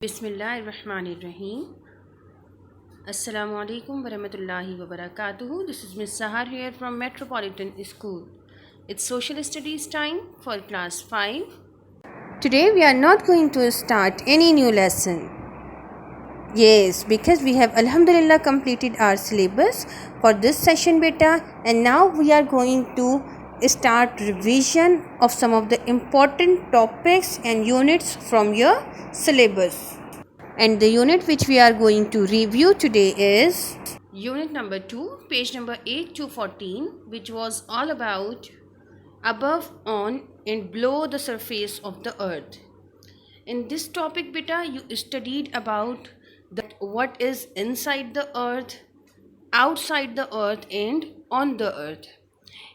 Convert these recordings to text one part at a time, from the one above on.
बिस्मिल्लाहिर्रहमानिर्रहीम। अस्सलामु अलैकुम वरहमतुल्लाहि वबरकातुहू। This is Miss Sahar here from Metropolitan School. It's social studies time for class 5. Today we are not going to start any new lesson. Yes, because we have alhamdulillah completed our syllabus for this session beta, and now we are going to start revision of some of the important topics and units from your syllabus. And the unit which we are going to review today is unit number 2, page number 8 to 14, which was all about above, on and below the surface of the earth. In this topic beta, you studied about what is inside the earth, outside the earth and on the earth.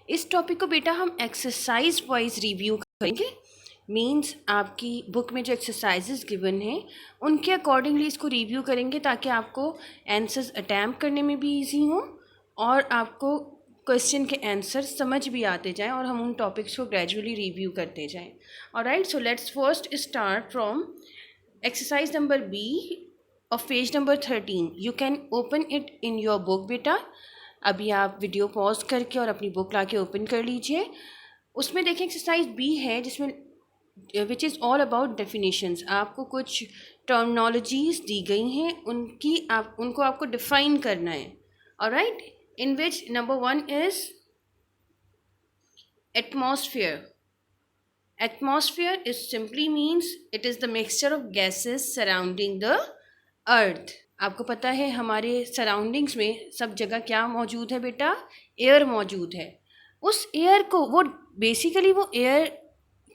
इस topic को बेटा हम exercise wise review करेंगे। Means आपकी book में जो exercises given हैं उनके अकॉर्डिंगली इसको रिव्यू करेंगे ताकि आपको आंसर्स अटैम्प्ट करने में भी इजी हो और आपको क्वेश्चन के आंसर समझ भी आते जाएं और हम उन टॉपिक्स को ग्रेजुअली रिव्यू करते जाएं। Alright, so let's first start from exercise number B of page number 13. You can open it in your book बेटा। अभी आप वीडियो पॉज करके और अपनी बुक लाके ओपन कर लीजिए। उसमें देखें एक्सरसाइज बी है जिसमें which is all about definitions. आपको कुछ टर्मिनोलॉजीज दी गई हैं, उनको आपको डिफाइन करना है। Alright, in which number 1 is atmosphere. Atmosphere is simply means it is the mixture of gases surrounding the earth. आपको पता है हमारे सराउंडिंग्स में सब जगह क्या मौजूद है बेटा? एयर मौजूद है। उस एयर को वो एयर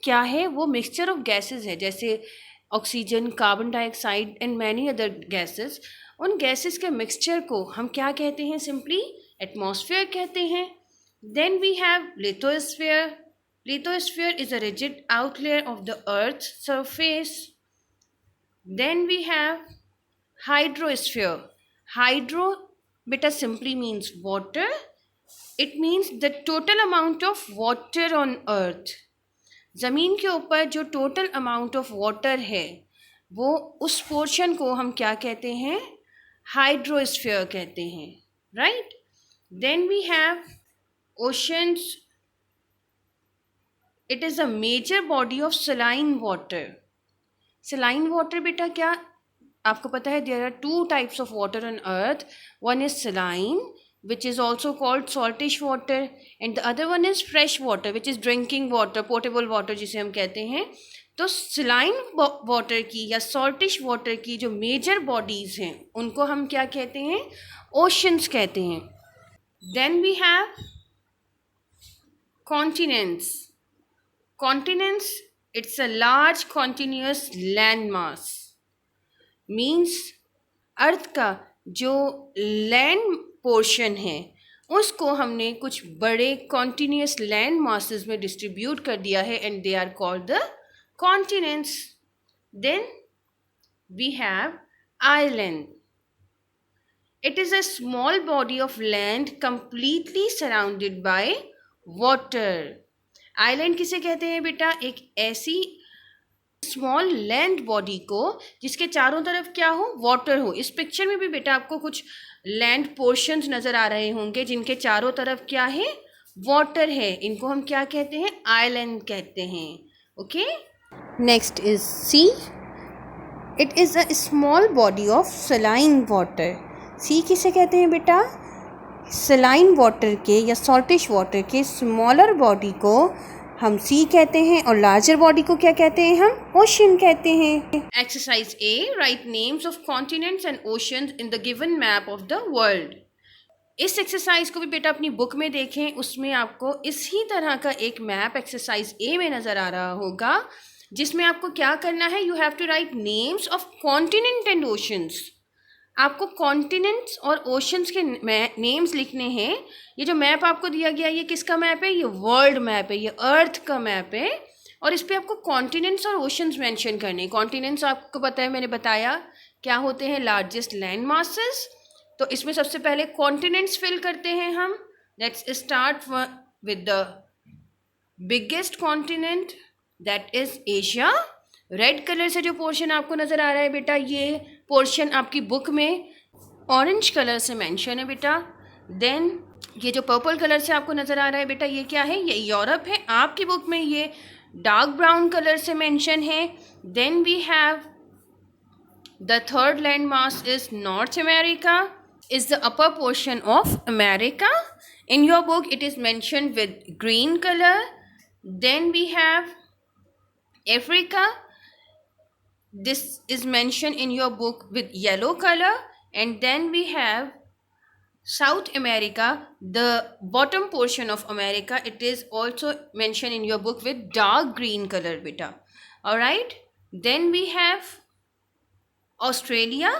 क्या है? वो मिक्सचर ऑफ गैसेस है, जैसे oxygen, carbon dioxide and many other gases. उन गैसेस के मिक्सचर को हम क्या कहते हैं? सिंपली एटमॉस्फेयर कहते हैं। Then we have lithosphere. Lithosphere is a rigid outer layer of the earth surface. Then we have hydrosphere. Hydro beta simply means water. It means the total amount of water on earth. ज़मीन के ऊपर जो total amount of water है वो उस portion को हम क्या कहते हैं? हाइड्रोस्फीयर कहते हैं. Right. Then we have oceans. It is a major body of saline water. Saline water बेटा क्या आपको पता है? There are 2 types of water on earth. One is saline which is also called saltish water and the other one is fresh water which is drinking water, portable water जिसे हम कहते हैं. तो सलाइन वाटर की या saltish water की जो major bodies हैं उनको हम क्या कहते हैं? ओशंस कहते हैं. Then we have continents. Continents it's a large continuous land mass. Means earth का जो लैंड पोर्शन है उसको हमने कुछ बड़े कॉन्टिन्यूस लैंड मासेस में डिस्ट्रीब्यूट कर दिया है and they are called the continents. Then we have island. It is a small body of land completely surrounded by water. Island किसे कहते हैं बेटा? एक ऐसी स्मॉल लैंड बॉडी को जिसके चारों तरफ क्या हो? वाटर हो. इस पिक्चर में भी बेटा आपको कुछ लैंड पोर्शंस नज़र आ रहे होंगे जिनके चारों तरफ क्या है? वाटर है. इनको हम क्या कहते हैं? आइलैंड कहते हैं. Okay. Next is sea. It is a small body of saline water. Sea किसे कहते हैं बेटा? सलाइन वाटर के या सॉल्टिश वाटर के स्मॉलर बॉडी को हम सी कहते हैं और लार्जर बॉडी को क्या कहते हैं? हम ओशन कहते हैं. Exercise A. Right names of continents and oceans in the given map of the world. इस एक्सरसाइज को भी बेटा अपनी बुक में देखें. उसमें आपको इसी तरह का एक मैप एक्सरसाइज ए में नज़र आ रहा होगा जिसमें आपको क्या करना है? You have to write names of continent and oceans. आपको कॉन्टिनेंट्स और ओशंस के नेम्स लिखने हैं. ये जो मैप आपको दिया गया ये किसका मैप है? ये वर्ल्ड मैप है, ये अर्थ का मैप है और इस पर आपको कॉन्टिनेंट्स और ओशंस मेंशन करने. कॉन्टिनेंट्स आपको पता है, मैंने बताया क्या होते हैं? Largest land masses. तो इसमें सबसे पहले कॉन्टिनेंट्स फिल करते हैं हम. Let's start with the biggest continent, that is Asia. Red colour से जो पोर्शन आपको नज़र आ रहा है बेटा, ये पोर्शन आपकी बुक में ऑरेंज कलर से मेंशन है बेटा। देन ये जो पर्पल कलर से आपको नज़र आ रहा है बेटा, ये क्या है? ये यूरोप है। आपकी बुक में ये डार्क ब्राउन कलर से मेंशन है। Then we have the third land mass is North America, is the upper portion of America. In your book, it is mentioned with green color. Then we have Africa. This is mentioned in your book with yellow color. And then we have South America, the bottom portion of America. It is also mentioned in your book with dark green color, beta. All right. Then we have Australia.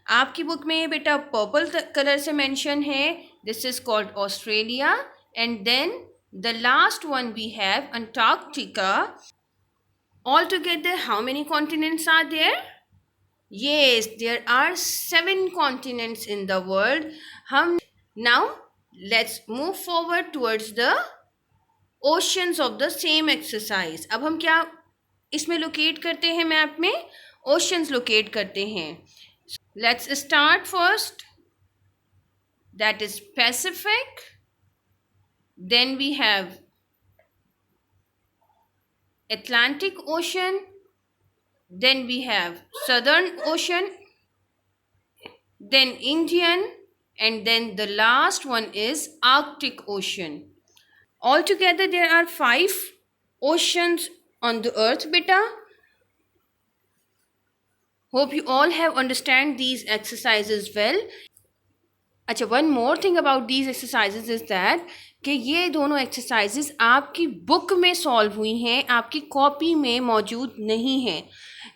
आपकी book में बेटा purple colour से mention है, this is called Australia. And then the last one we have Antarctica. All together how many continents are there? yes, there are 7 continents in the world. हम now let's move forward towards the oceans of the same exercise. अब हम क्या इसमें locate करते हैं? Map में oceans locate करते हैं। Let's start first, that is Pacific. Then we have Atlantic Ocean, then we have Southern Ocean, then Indian, and then the last one is Arctic Ocean. Altogether there are 5 oceans on the earth, beta. Hope you all have understand these exercises well. अच्छा, one more thing about these exercises is that कि ये दोनों exercises आपकी book में solve हुई हैं, आपकी copy में मौजूद नहीं हैं।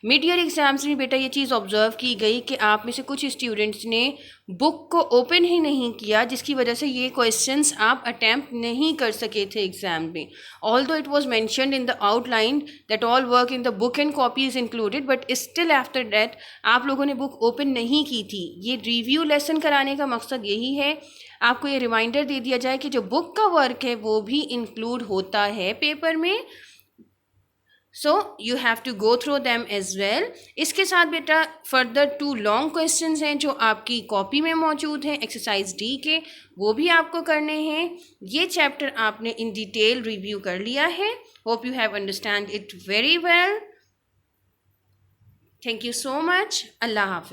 मिड ईयर एग्जाम्स में बेटा ये चीज़ ऑब्जर्व की गई कि आप में से कुछ स्टूडेंट्स ने बुक को ओपन ही नहीं किया, जिसकी वजह से ये क्वेश्चंस आप अटैम्प्ट नहीं कर सके थे एग्जाम में। Although it was mentioned in the outline that all work in the book and copy is included, but still after that आप लोगों ने बुक ओपन नहीं की थी। ये रिव्यू लेसन कराने का मकसद यही है, आपको ये रिमाइंडर दे दिया जाए कि जो बुक का वर्क है वो भी इंक्लूड होता है पेपर में। So you have to go through them as well. इसके साथ बेटा फर्दर 2 लॉन्ग क्वेश्चंस हैं जो आपकी कॉपी में मौजूद हैं एक्सरसाइज डी के, वो भी आपको करने हैं। ये चैप्टर आपने इन डिटेल रिव्यू कर लिया है। Hope you have understand it very well. Thank you so much. Allah Hafiz.